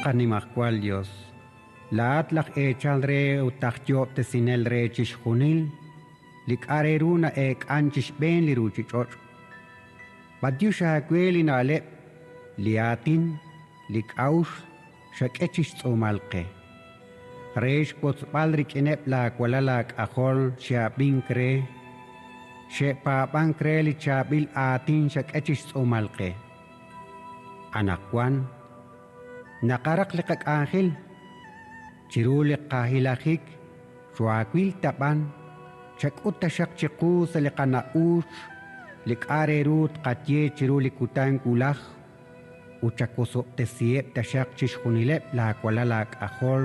Animacual Dios. La atlach echal re utachyo te sinel re chishunil. Lik areruna anchish ben liruchichoch. Badiusha kweli na alep. Liatin, lik aush, shak echish tsumalke. Reish potzpalrik inep la kualalak ahol shiabin kre. She papan kre li chabil atin shak echish tsumalke. Anakwan, nakarak likak angel. Chirulik kahilahik, shuakwil tapan, shak utashak chiku sa likana ush, lik arerut katye chirulikutan kulach, uchakoso tesiep tashak chishkunilep la kualalak ahol.